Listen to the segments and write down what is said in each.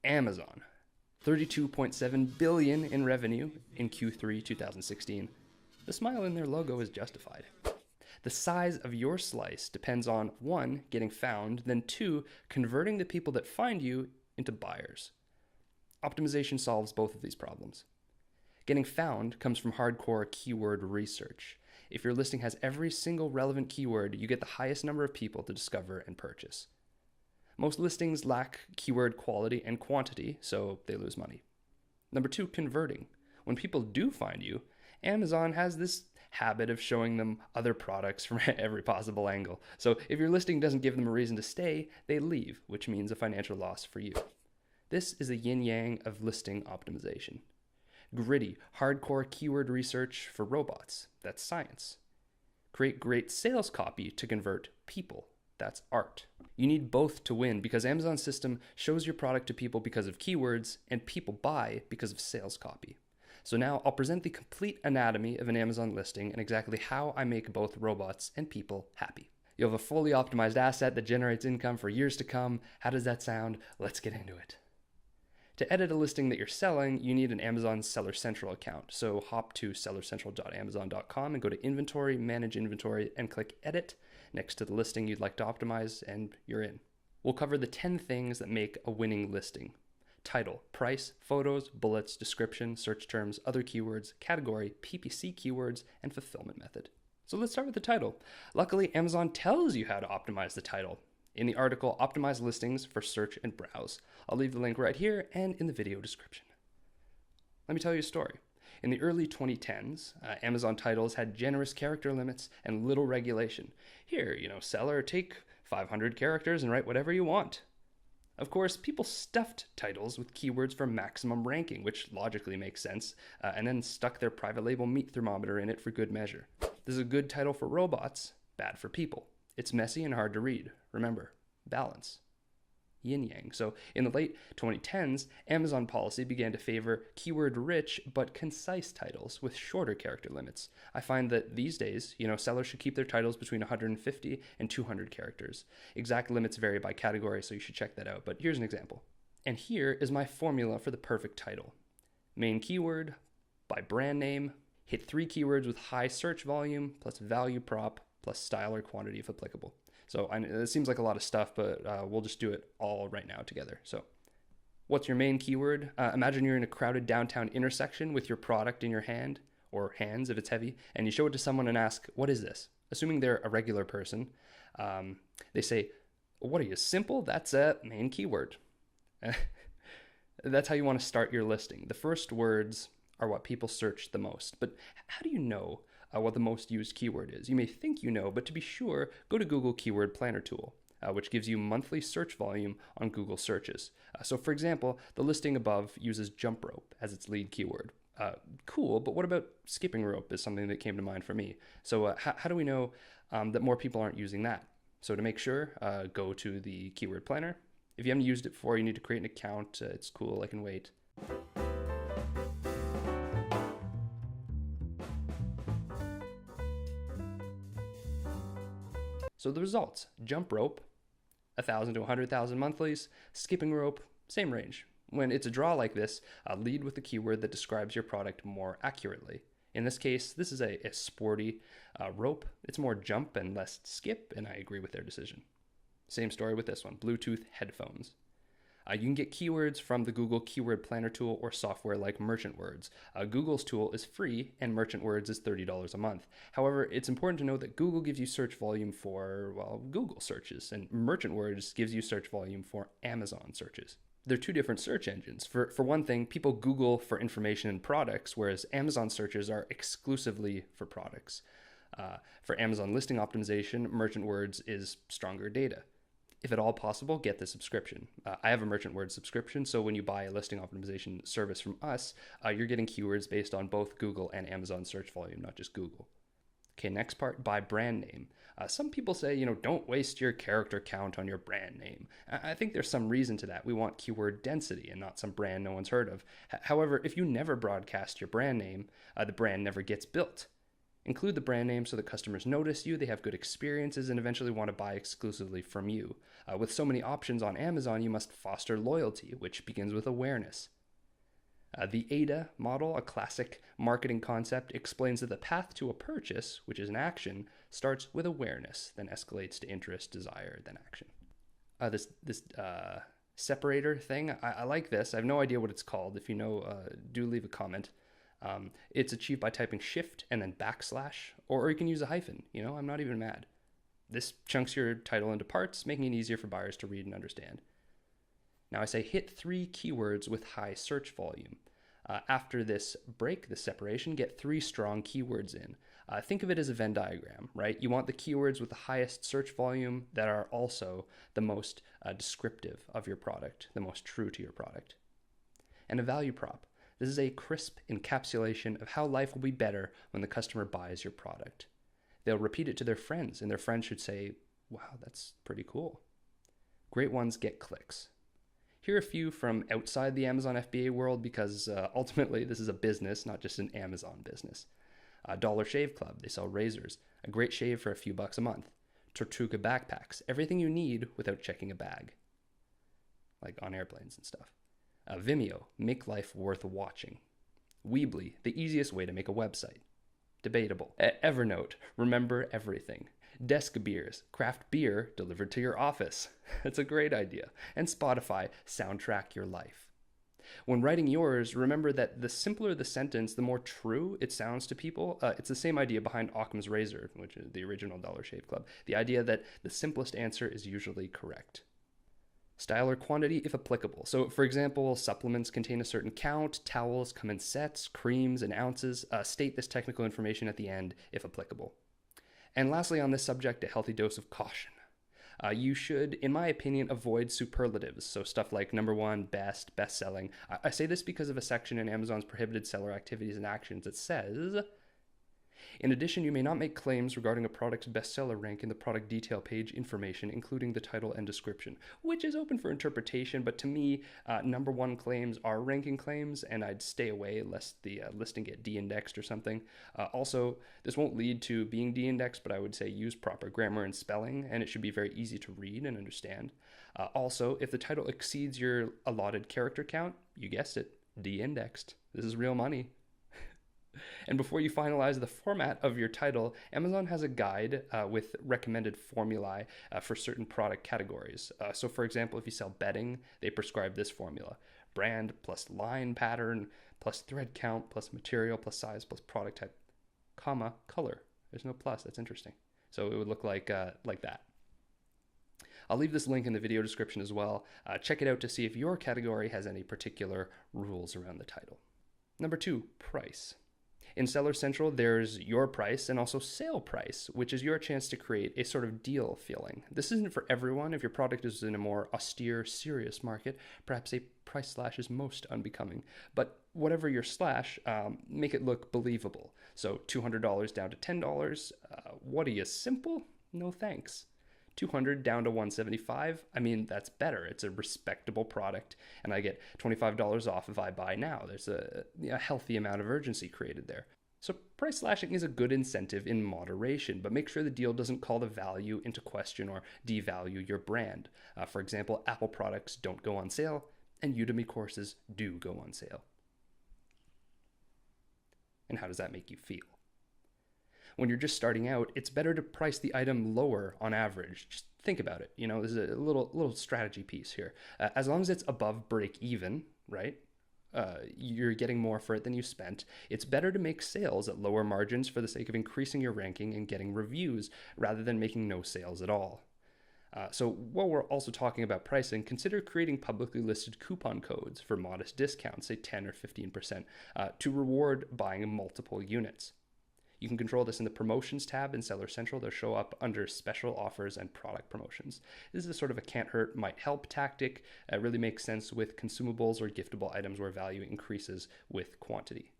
Amazon, 32.7 billion in revenue in Q3 2016. The smile in their logo is justified. The size of your slice depends on 1, getting found, then 2, converting the people that find you into buyers. Optimization solves both of these problems. Getting found comes from hardcore keyword research. If your listing has every single relevant keyword, you get the highest number of people to discover and purchase. Most listings lack keyword quality and quantity, so they lose money. Number 2, converting. When people do find you, Amazon has this habit of showing them other products from every possible angle. So if your listing doesn't give them a reason to stay, they leave, which means a financial loss for you. This is the yin-yang of listing optimization. Gritty, hardcore keyword research for robots. That's science. Create great sales copy to convert people. That's art. You need both to win because Amazon's system shows your product to people because of keywords and people buy because of sales copy. So now I'll present the complete anatomy of an Amazon listing and exactly how I make both robots and people happy. You'll have a fully optimized asset that generates income for years to come. How does that sound? Let's get into it. To edit a listing that you're selling, you need an Amazon Seller Central account. So hop to sellercentral.amazon.com and go to Inventory, Manage Inventory, and click Edit next to the listing you'd like to optimize, and you're in. We'll cover the 10 things that make a winning listing. Title, price, photos, bullets, description, search terms, other keywords, category, PPC keywords, and fulfillment method. So let's start with the title. Luckily, Amazon tells you how to optimize the title in the article Optimize Listings for Search and Browse. I'll leave the link right here and in the video description. Let me tell you a story. In the early 2010s, Amazon titles had generous character limits and little regulation. Here, seller, take 500 characters and write whatever you want. Of course, people stuffed titles with keywords for maximum ranking, which logically makes sense, and then stuck their private label meat thermometer in it for good measure. This is a good title for robots, bad for people. It's messy and hard to read. Remember, balance. Yin-yang. So in the late 2010s, Amazon policy began to favor keyword-rich but concise titles with shorter character limits. I find that these days, sellers should keep their titles between 150 and 200 characters. Exact limits vary by category, so you should check that out. But here's an example. And here is my formula for the perfect title. Main keyword, by brand name, hit 3 keywords with high search volume, plus value prop, plus style or quantity if applicable. So it seems like a lot of stuff, but we'll just do it all right now together. So what's your main keyword? Imagine you're in a crowded downtown intersection with your product in your hand, or hands if it's heavy, and you show it to someone and ask, what is this? Assuming they're a regular person, they say, what are you, simple? That's a main keyword. That's how you want to start your listing. The first words are what people search the most. But how do you know what the most used keyword is? You may think you know, but to be sure, go to Google Keyword Planner tool, which gives you monthly search volume on Google searches. So for example, the listing above uses jump rope as its lead keyword. Cool, but what about skipping rope is something that came to mind for me. So how do we know that more people aren't using that? So to make sure, go to the Keyword Planner. If you haven't used it before, you need to create an account. It's cool, I can wait. So the results, jump rope, 1,000 to 100,000 monthlies, skipping rope, same range. When it's a draw like this, lead with the keyword that describes your product more accurately. In this case, this is a sporty rope. It's more jump and less skip, and I agree with their decision. Same story with this one, Bluetooth headphones. You can get keywords from the Google Keyword Planner tool or software like Merchant Words. Google's tool is free and Merchant Words is $30 a month. However, it's important to know that Google gives you search volume for, Google searches, and Merchant Words gives you search volume for Amazon searches. They're two different search engines. For one thing, people Google for information and products, whereas Amazon searches are exclusively for products. For Amazon listing optimization, Merchant Words is stronger data. If at all possible, get the subscription. I have a Merchant Words subscription, so when you buy a listing optimization service from us, you're getting keywords based on both Google and Amazon search volume, not just Google. Okay, next part, by brand name. Some people say, don't waste your character count on your brand name. I think there's some reason to that. We want keyword density and not some brand no one's heard of. However, if you never broadcast your brand name, the brand never gets built. Include the brand name so that customers notice you, they have good experiences, and eventually want to buy exclusively from you. With so many options on Amazon, you must foster loyalty, which begins with awareness. The AIDA model, a classic marketing concept, explains that the path to a purchase, which is an action, starts with awareness, then escalates to interest, desire, then action. This separator thing, I like this. I have no idea what it's called. If you know, do leave a comment. It's achieved by typing shift and then backslash, or you can use a hyphen. I'm not even mad. This chunks your title into parts, making it easier for buyers to read and understand. Now I say hit 3 keywords with high search volume. After this separation, get 3 strong keywords in. Think of it as a Venn diagram, right? You want the keywords with the highest search volume that are also the most descriptive of your product, the most true to your product. And a value prop. This is a crisp encapsulation of how life will be better when the customer buys your product. They'll repeat it to their friends, and their friends should say, wow, that's pretty cool. Great ones get clicks. Here are a few from outside the Amazon FBA world because ultimately this is a business, not just an Amazon business. Dollar Shave Club, they sell razors. A great shave for a few bucks a month. Tortuga backpacks, everything you need without checking a bag. Like on airplanes and stuff. Vimeo, make life worth watching. Weebly, the easiest way to make a website. Debatable. Evernote, remember everything. Desk Beers, craft beer delivered to your office. That's a great idea. And Spotify, soundtrack your life. When writing yours, remember that the simpler the sentence, the more true it sounds to people. It's the same idea behind Occam's razor, which is the original Dollar Shave Club. The idea that the simplest answer is usually correct. Style or quantity if applicable. So for example, supplements contain a certain count, towels come in sets, creams in ounces. State this technical information at the end if applicable. And lastly on this subject, a healthy dose of caution. You should, in my opinion, avoid superlatives. So stuff like number 1, best, best-selling. I say this because of a section in Amazon's prohibited seller activities and actions that says, in addition, you may not make claims regarding a product's bestseller rank in the product detail page information, including the title and description, which is open for interpretation, but to me, number 1 claims are ranking claims, and I'd stay away lest the listing get de-indexed or something. Also, this won't lead to being de-indexed, but I would say use proper grammar and spelling, and it should be very easy to read and understand. Also, if the title exceeds your allotted character count, you guessed it, de-indexed. This is real money. And before you finalize the format of your title, Amazon has a guide with recommended formulae for certain product categories. So for example, if you sell bedding, they prescribe this formula. Brand plus line pattern plus thread count plus material plus size plus product type, comma, color. There's no plus. That's interesting. So it would look like that. I'll leave this link in the video description as well. Check it out to see if your category has any particular rules around the title. Number 2, price. In Seller Central, there's your price and also sale price, which is your chance to create a sort of deal feeling. This isn't for everyone. If your product is in a more austere, serious market, perhaps a price slash is most unbecoming. But whatever your slash, make it look believable. So $200 down to $10. What are you, simple? No thanks. $200 down to $175. I mean, that's better. It's a respectable product, and I get $25 off if I buy now. There's a healthy amount of urgency created there. So price slashing is a good incentive in moderation, but make sure the deal doesn't call the value into question or devalue your brand. For example, Apple products don't go on sale, and Udemy courses do go on sale. And how does that make you feel? When you're just starting out, it's better to price the item lower on average. Just think about it. This is a little strategy piece here. As long as it's above break even, right? You're getting more for it than you spent. It's better to make sales at lower margins for the sake of increasing your ranking and getting reviews rather than making no sales at all. So while we're also talking about pricing, consider creating publicly listed coupon codes for modest discounts, say 10 or 15%, to reward buying multiple units. You can control this in the Promotions tab in Seller Central. They'll show up under Special Offers and Product Promotions. This is a sort of a can't hurt, might help tactic. It really makes sense with consumables or giftable items where value increases with quantity.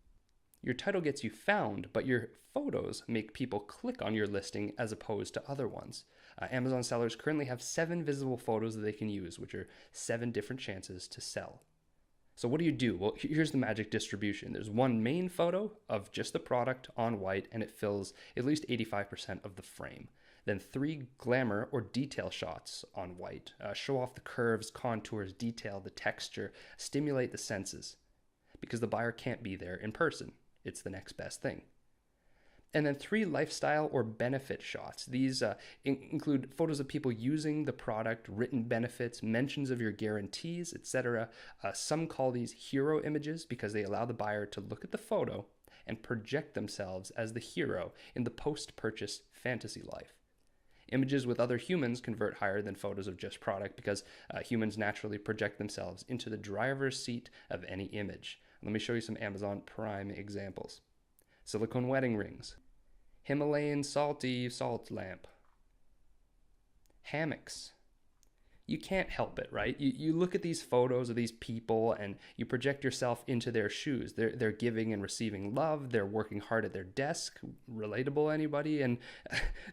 Your title gets you found, but your photos make people click on your listing as opposed to other ones. Amazon sellers currently have 7 visible photos that they can use, which are 7 different chances to sell. So what do you do? Well, here's the magic distribution. There's one main photo of just the product on white, and it fills at least 85% of the frame. Then 3 glamour or detail shots on white. Show off the curves, contours, detail, the texture, stimulate the senses. Because the buyer can't be there in person. It's the next best thing. And then 3 lifestyle or benefit shots. These include photos of people using the product, written benefits, mentions of your guarantees, etc. Some call these hero images because they allow the buyer to look at the photo and project themselves as the hero in the post-purchase fantasy life. Images with other humans convert higher than photos of just product because humans naturally project themselves into the driver's seat of any image. Let me show you some Amazon Prime examples. Silicone wedding rings. Himalayan salty salt lamp. Hammocks. You can't help it, right? You look at these photos of these people and you project yourself into their shoes. They're giving and receiving love. They're working hard at their desk. Relatable, anybody? And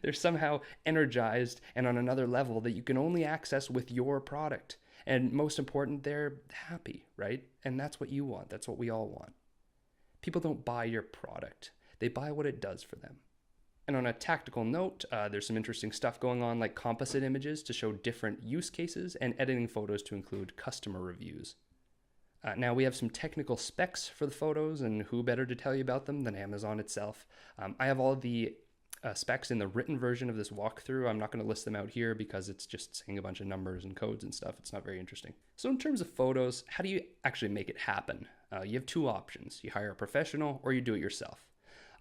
they're somehow energized and on another level that you can only access with your product. And most important, they're happy, right? And that's what you want. That's what we all want. People don't buy your product. They buy what it does for them. And on a tactical note, there's some interesting stuff going on, like composite images to show different use cases and editing photos to include customer reviews. Now we have some technical specs for the photos, and who better to tell you about them than Amazon itself. I have all of the specs in the written version of this walkthrough. I'm not going to list them out here because it's just saying a bunch of numbers and codes and stuff. It's not very interesting. So in terms of photos, how do you actually make it happen? You have 2 options. You hire a professional or you do it yourself.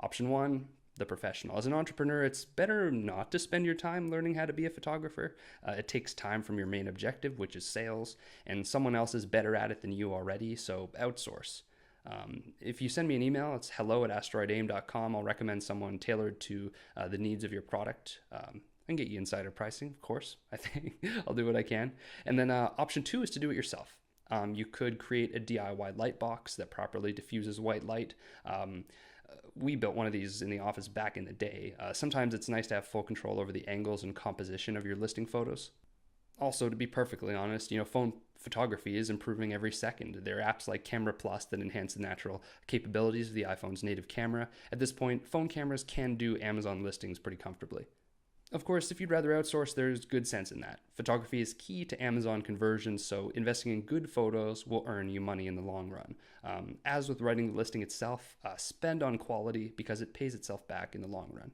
Option 1, the professional. As an entrepreneur, it's better not to spend your time learning how to be a photographer. It takes time from your main objective, which is sales, and someone else is better at it than you already, so outsource. If you send me an email, it's hello@asteroidaim.com. I'll recommend someone tailored to the needs of your product. I can get you insider pricing, of course. I think I'll do what I can. And then option 2 is to do it yourself. You could create a DIY light box that properly diffuses white light. We built one of these in the office back in the day. Sometimes it's nice to have full control over the angles and composition of your listing photos. Also, to be perfectly honest, phone photography is improving every second. There are apps like Camera Plus that enhance the natural capabilities of the iPhone's native camera. At this point, phone cameras can do Amazon listings pretty comfortably. Of course, if you'd rather outsource, there's good sense in that. Photography is key to Amazon conversions, so investing in good photos will earn you money in the long run. As with writing the listing itself, spend on quality because it pays itself back in the long run.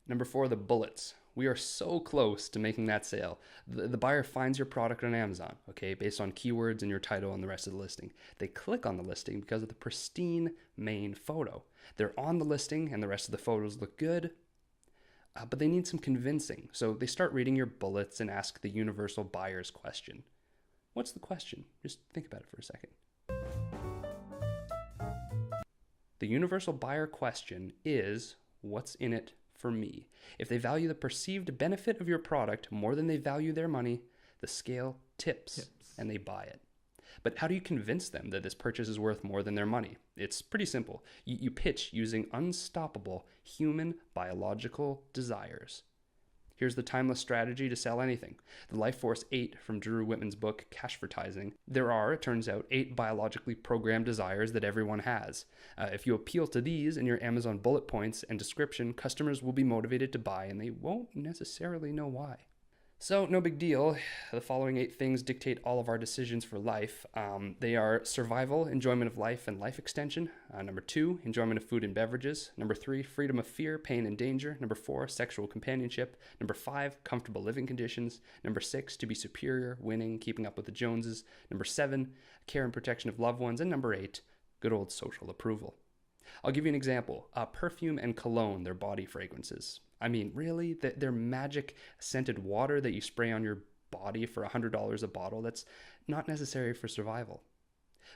Number 4, the bullets. We are so close to making that sale. The buyer finds your product on Amazon, based on keywords and your title and the rest of the listing. They click on the listing because of the pristine main photo. They're on the listing and the rest of the photos look good, but they need some convincing. So they start reading your bullets and ask the universal buyer's question. What's the question? Just think about it for a second. The universal buyer question is, what's in it for me? If they value the perceived benefit of your product more than they value their money, the scale tips and they buy it. But how do you convince them that this purchase is worth more than their money? It's pretty simple. You pitch using unstoppable human biological desires. Here's the timeless strategy to sell anything. The Life Force 8 from Drew Whitman's book, Cashvertising. There are, it turns out, 8 biologically programmed desires that everyone has. If you appeal to these in your Amazon bullet points and description, customers will be motivated to buy and they won't necessarily know why. So, no big deal. The following 8 things dictate all of our decisions for life. They are survival, enjoyment of life, and life extension. Number 2, enjoyment of food and beverages. Number 3, freedom of fear, pain, and danger. Number 4, sexual companionship. Number 5, comfortable living conditions. Number 6, to be superior, winning, keeping up with the Joneses. Number 7, care and protection of loved ones. And number 8, good old social approval. I'll give you an example. Perfume and cologne, they're body fragrances. I mean, really? They're magic scented water that you spray on your body for $100 a bottle? That's not necessary for survival.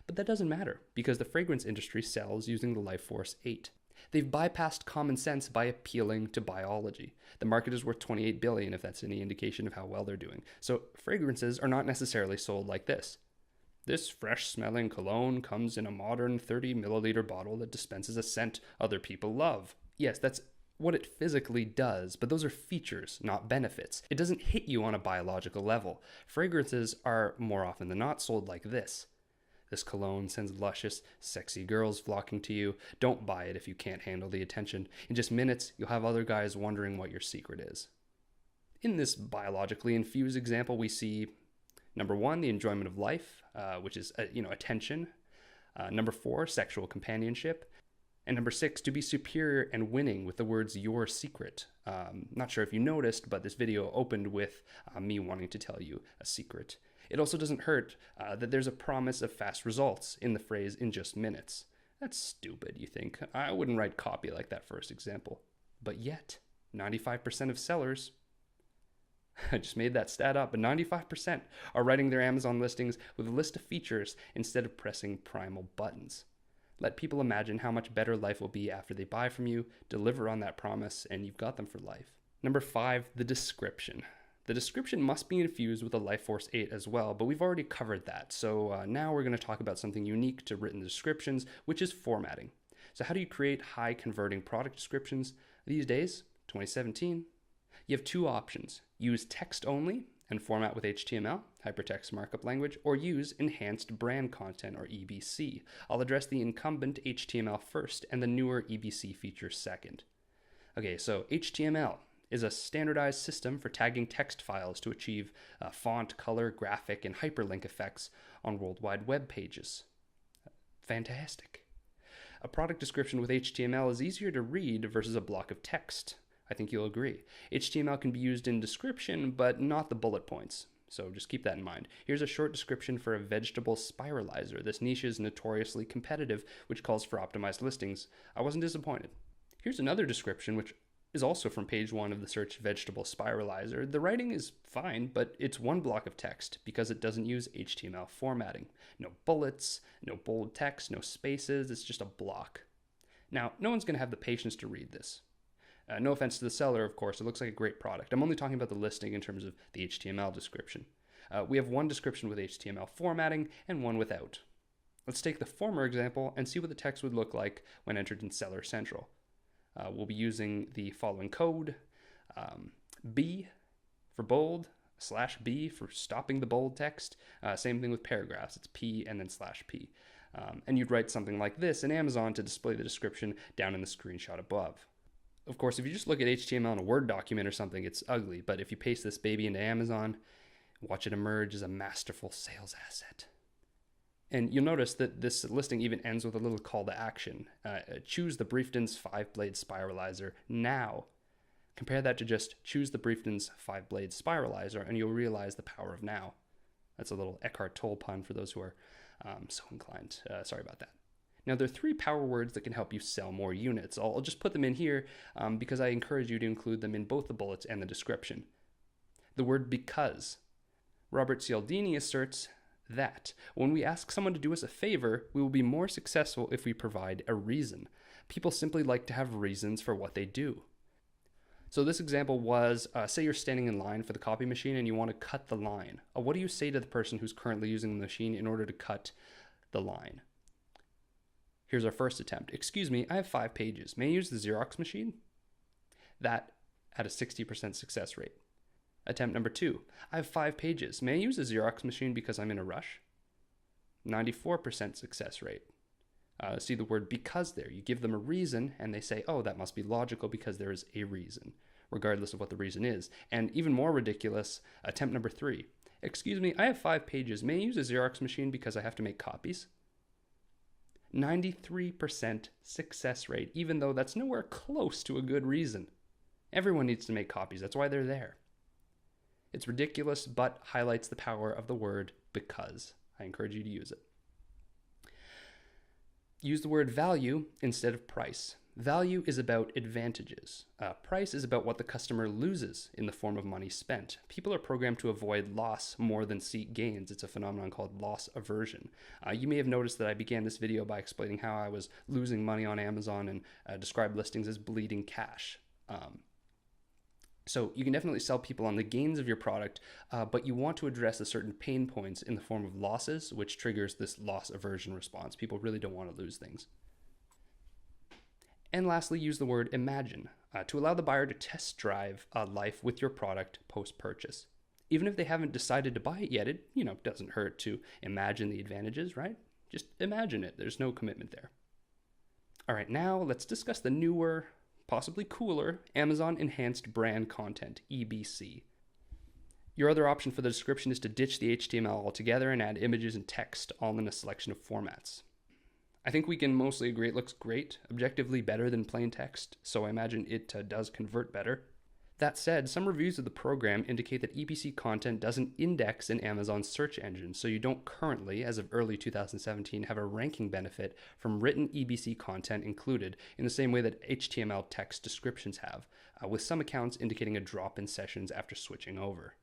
But that doesn't matter because the fragrance industry sells using the Life Force 8. They've bypassed common sense by appealing to biology. The market is worth $28 billion if that's any indication of how well they're doing. So fragrances are not necessarily sold like this. This fresh-smelling cologne comes in a modern 30-milliliter bottle that dispenses a scent other people love. Yes, that's what it physically does, but those are features, not benefits. It doesn't hit you on a biological level. Fragrances are, more often than not, sold like this. This cologne sends luscious, sexy girls flocking to you. Don't buy it if you can't handle the attention. In just minutes, you'll have other guys wondering what your secret is. In this biologically infused example, we see number 1, the enjoyment of life, which is attention. Number 4, sexual companionship. And number 6, to be superior and winning with the words "your secret." Not sure if you noticed, but this video opened with me wanting to tell you a secret. It also doesn't hurt that there's a promise of fast results in the phrase "in just minutes." That's stupid, you think. I wouldn't write copy like that first example. But yet, 95% of sellers, I just made that stat up, but 95% are writing their Amazon listings with a list of features instead of pressing primal buttons. Let people imagine how much better life will be after they buy from you, deliver on that promise, and you've got them for life. Number 5, the description. The description must be infused with a LifeForce 8 as well, but we've already covered that. So now we're going to talk about something unique to written descriptions, which is formatting. So how do you create high converting product descriptions these days, 2017? You have 2 options. Use text only and format with HTML, hypertext markup language, or use enhanced brand content, or EBC. I'll address the incumbent HTML first and the newer EBC feature second. Okay, so HTML is a standardized system for tagging text files to achieve font, color, graphic, and hyperlink effects on World Wide Web pages. Fantastic. A product description with HTML is easier to read versus a block of text. I think you'll agree. HTML can be used in description, but not the bullet points. So just keep that in mind. Here's a short description for a vegetable spiralizer. This niche is notoriously competitive, which calls for optimized listings. I wasn't disappointed. Here's another description, which is also from page 1 of the search vegetable spiralizer. The writing is fine, but it's one block of text because it doesn't use HTML formatting. No bullets, no bold text, no spaces. It's just a block. Now, no one's going to have the patience to read this. No offense to the seller, of course, it looks like a great product. I'm only talking about the listing in terms of the HTML description. We have one description with HTML formatting and one without. Let's take the former example and see what the text would look like when entered in Seller Central. We'll be using the following code, B for bold, /B for stopping the bold text. Same thing with paragraphs, it's P and then /P. And you'd write something like this in Amazon to display the description down in the screenshot above. Of course, if you just look at HTML in a Word document or something, it's ugly. But if you paste this baby into Amazon, watch it emerge as a masterful sales asset. And you'll notice that this listing even ends with a little call to action. Choose the Briefton's 5-blade spiralizer now. Compare that to just choose the Briefton's 5-blade spiralizer, and you'll realize the power of now. That's a little Eckhart Tolle pun for those who are so inclined. Sorry about that. Now, there are 3 power words that can help you sell more units. I'll just put them in here because I encourage you to include them in both the bullets and the description. The word because. Robert Cialdini asserts that when we ask someone to do us a favor, we will be more successful if we provide a reason. People simply like to have reasons for what they do. So this example was, say you're standing in line for the copy machine and you want to cut the line. What do you say to the person who's currently using the machine in order to cut the line? Here's our first attempt. Excuse me, I have 5 pages. May I use the Xerox machine? That had a 60% success rate. Attempt number 2. I have 5 pages. May I use the Xerox machine because I'm in a rush? 94% success rate. See the word because there. You give them a reason and they say, oh, that must be logical because there is a reason, regardless of what the reason is. And even more ridiculous, attempt number 3. Excuse me, I have 5 pages. May I use a Xerox machine because I have to make copies? 93% success rate, even though that's nowhere close to a good reason. Everyone needs to make copies. That's why they're there. It's ridiculous, but highlights the power of the word because. I encourage you to use it. Use the word value instead of price. Value is about advantages. Price is about what the customer loses in the form of money spent. People are programmed to avoid loss more than seek gains. It's a phenomenon called loss aversion. You may have noticed that I began this video by explaining how I was losing money on Amazon and described listings as bleeding cash. So you can definitely sell people on the gains of your product, but you want to address a certain pain points in the form of losses, which triggers this loss aversion response. People really don't want to lose things. And lastly, use the word imagine to allow the buyer to test drive life with your product post-purchase. Even if they haven't decided to buy it yet, it doesn't hurt to imagine the advantages, right? Just imagine it. There's no commitment there. All right, now let's discuss the newer, possibly cooler, Amazon Enhanced Brand Content, EBC. Your other option for the description is to ditch the HTML altogether and add images and text, all in a selection of formats. I think we can mostly agree it looks great, objectively better than plain text, so I imagine it does convert better. That said, some reviews of the program indicate that EBC content doesn't index in Amazon's search engine, so you don't currently, as of early 2017, have a ranking benefit from written EBC content included in the same way that HTML text descriptions have, with some accounts indicating a drop in sessions after switching over.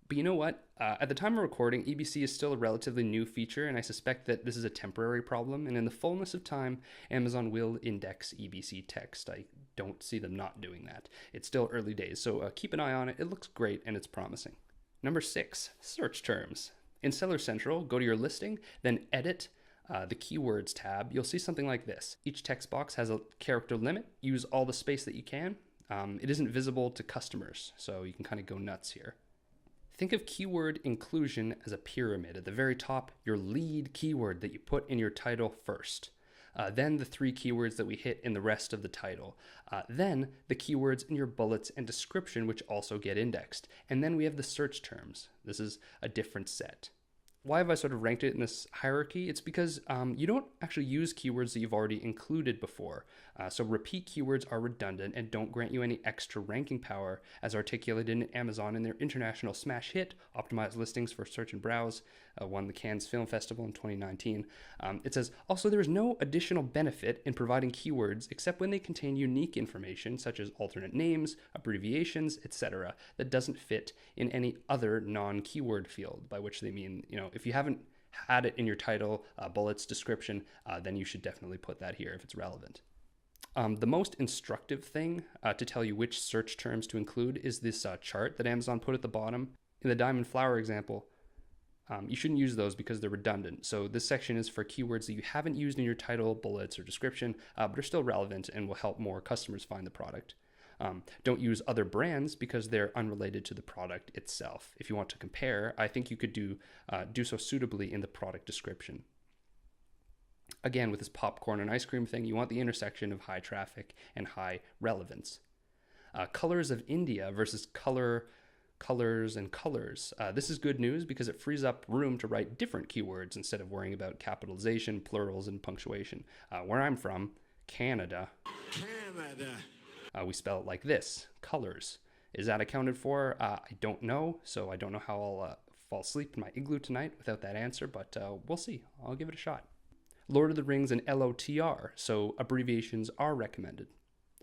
But you know what? At the time of recording, EBC is still a relatively new feature, and I suspect that this is a temporary problem, and in the fullness of time, Amazon will index EBC text. I don't see them not doing that. It's still early days, so keep an eye on it. It looks great, and it's promising. Number 6, search terms. In Seller Central, go to your listing, then edit the Keywords tab. You'll see something like this. Each text box has a character limit. Use all the space that you can. It isn't visible to customers, so you can kind of go nuts here. Think of keyword inclusion as a pyramid. At the very top, your lead keyword that you put in your title first. Then the 3 keywords that we hit in the rest of the title. Then the keywords in your bullets and description, which also get indexed. And then we have the search terms. This is a different set. Why have I sort of ranked it in this hierarchy? It's because you don't actually use keywords that you've already included before. So repeat keywords are redundant and don't grant you any extra ranking power as articulated in Amazon in their international smash hit, Optimized Listings for Search and Browse, won the Cannes Film Festival in 2019. It says, also there is no additional benefit in providing keywords except when they contain unique information such as alternate names, abbreviations, etc. that doesn't fit in any other non-keyword field, by which they mean, if you haven't had it in your title, bullets, description, then you should definitely put that here if it's relevant. The most instructive thing to tell you which search terms to include is this chart that Amazon put at the bottom. In the diamond flower example, you shouldn't use those because they're redundant. So this section is for keywords that you haven't used in your title, bullets, or description, but are still relevant and will help more customers find the product. Don't use other brands because they're unrelated to the product itself. If you want to compare, I think you could do so suitably in the product description. Again, with this popcorn and ice cream thing, you want the intersection of high traffic and high relevance. Colors of India versus colors and colors. This is good news because it frees up room to write different keywords instead of worrying about capitalization, plurals, and punctuation. Where I'm from, Canada. We spell it like this, colors. Is that accounted for? I don't know, so I don't know how I'll fall asleep in my igloo tonight without that answer, but we'll see. I'll give it a shot. Lord of the Rings and LOTR, so abbreviations are recommended.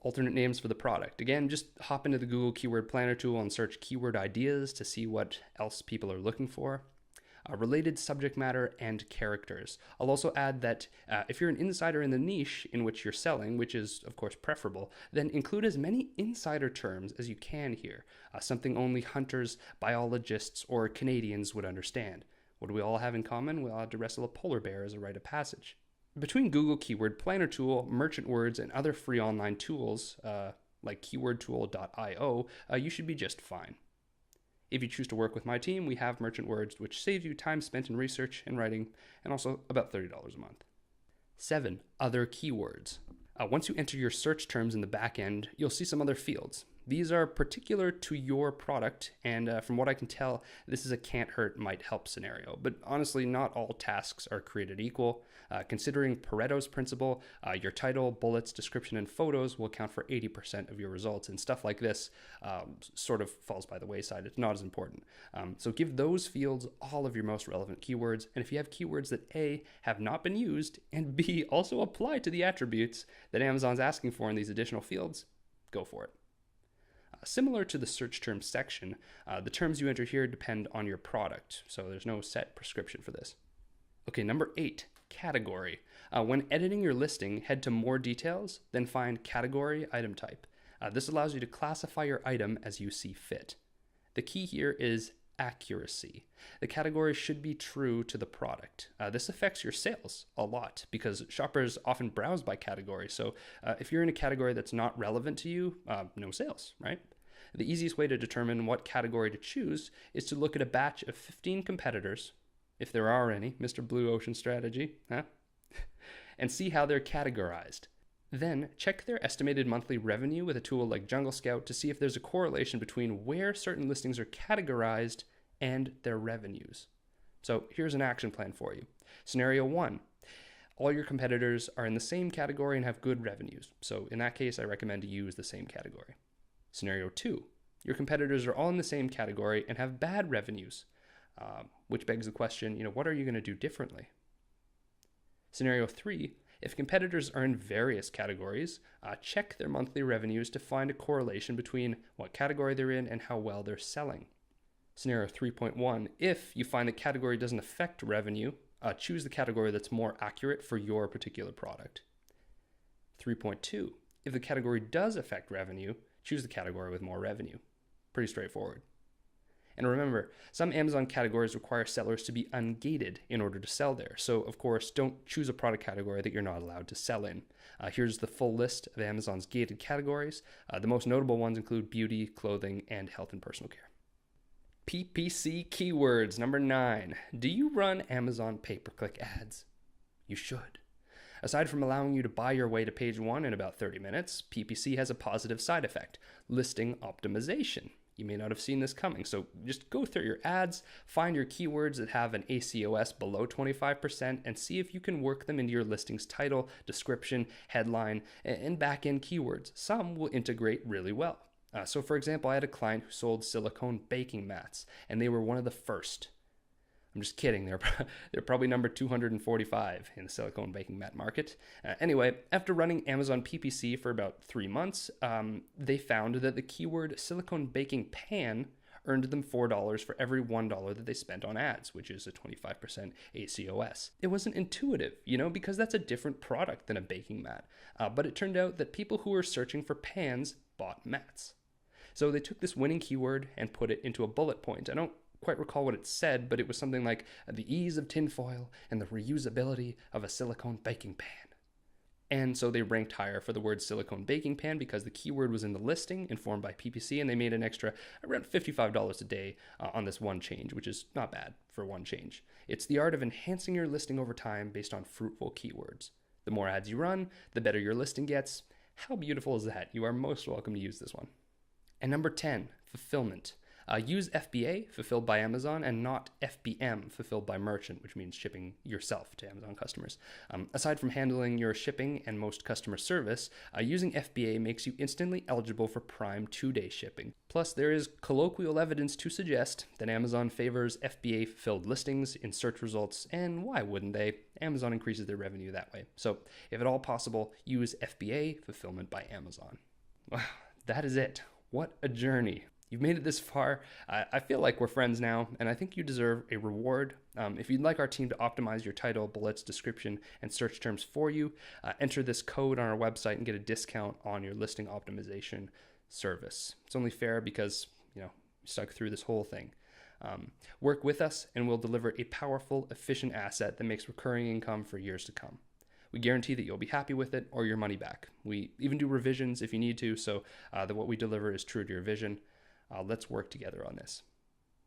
Alternate names for the product. Again, just hop into the Google Keyword Planner tool and search keyword ideas to see what else people are looking for. Related subject matter and characters. I'll also add that if you're an insider in the niche in which you're selling, which is of course preferable, then include as many insider terms as you can here, something only hunters, biologists, or Canadians would understand. What do we all have in common? We'll have to wrestle a polar bear as a rite of passage. Between Google Keyword Planner Tool, Merchant Words, and other free online tools like keywordtool.io, you should be just fine. If you choose to work with my team, we have Merchant Words, which saves you time spent in research and writing, and also about $30 a month. 7. Other keywords. Once you enter your search terms in the back end, you'll see some other fields. These are particular to your product, and from what I can tell, this is a can't hurt, might help scenario. But honestly, not all tasks are created equal. Considering Pareto's principle, your title, bullets, description, and photos will account for 80% of your results, and stuff like this sort of falls by the wayside. It's not as important. So give those fields all of your most relevant keywords, and if you have keywords that A, have not been used, and B, also apply to the attributes that Amazon's asking for in these additional fields, go for it. Similar to the search terms section, the terms you enter here depend on your product, so there's no set prescription for this. Okay, number 8, category. When editing your listing, head to more details, then find category item type. This allows you to classify your item as you see fit. The key here is accuracy. The category should be true to the product. This affects your sales a lot because shoppers often browse by category. So if you're in a category that's not relevant to you, no sales, right? The easiest way to determine what category to choose is to look at a batch of 15 competitors if there are any, Mr. Blue Ocean Strategy, huh? And see how they're categorized. Then check their estimated monthly revenue with a tool like Jungle Scout to see if there's a correlation between where certain listings are categorized and their revenues. So here's an action plan for you. Scenario 1, all your competitors are in the same category and have good revenues. So in that case, I recommend to use the same category. Scenario 2, your competitors are all in the same category and have bad revenues, which begs the question, what are you going to do differently? Scenario 3, if competitors are in various categories, check their monthly revenues to find a correlation between what category they're in and how well they're selling. Scenario 3.1, if you find the category doesn't affect revenue, choose the category that's more accurate for your particular product. 3.2, if the category does affect revenue, choose the category with more revenue. Pretty straightforward. And remember, some Amazon categories require sellers to be ungated in order to sell there. So, of course, don't choose a product category that you're not allowed to sell in. Here's the full list of Amazon's gated categories. The most notable ones include beauty, clothing, and health and personal care. PPC keywords. Number 9. Do you run Amazon pay-per-click ads? You should. Aside from allowing you to buy your way to page 1 in about 30 minutes, PPC has a positive side effect: listing optimization. You may not have seen this coming, so just go through your ads, find your keywords that have an ACOS below 25%, and see if you can work them into your listing's title, description, headline, and back-end keywords. Some will integrate really well. So for example, I had a client who sold silicone baking mats, and they were one of the first. I'm just kidding. They're probably number 245 in the silicone baking mat market. Anyway, after running Amazon PPC for about 3 months, they found that the keyword silicone baking pan earned them $4 for every $1 that they spent on ads, which is a 25% ACOS. It wasn't intuitive, because that's a different product than a baking mat. But it turned out that people who were searching for pans bought mats. So they took this winning keyword and put it into a bullet point. I don't quite recall what it said, but it was something like the ease of tinfoil and the reusability of a silicone baking pan. And so they ranked higher for the word silicone baking pan because the keyword was in the listing informed by PPC, and they made an extra around $55 a day on this one change, which is not bad for one change. It's the art of enhancing your listing over time based on fruitful keywords. The more ads you run, the better your listing gets. How beautiful is that? You are most welcome to use this one. And number 10, fulfillment. Use FBA, fulfilled by Amazon, and not FBM, fulfilled by merchant, which means shipping yourself to Amazon customers. Aside from handling your shipping and most customer service, using FBA makes you instantly eligible for Prime 2-day shipping. Plus, there is colloquial evidence to suggest that Amazon favors FBA-fulfilled listings in search results, and why wouldn't they? Amazon increases their revenue that way. So, if at all possible, use FBA, fulfillment by Amazon. Wow, that is it. What a journey. You've made it this far. I feel like we're friends now, and I think you deserve a reward. If you'd like our team to optimize your title, bullets, description, and search terms for you, enter this code on our website and get a discount on your listing optimization service. It's only fair because, you stuck through this whole thing. Work with us, and we'll deliver a powerful, efficient asset that makes recurring income for years to come. We guarantee that you'll be happy with it or your money back. We even do revisions if you need to, so that what we deliver is true to your vision. Let's work together on this.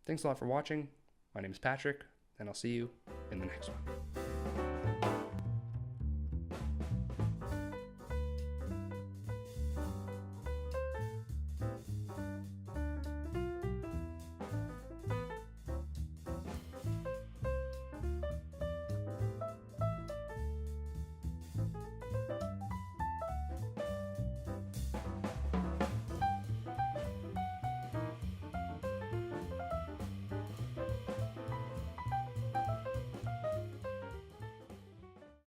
Thanks a lot for watching. My name is Patrick, and I'll see you in the next one.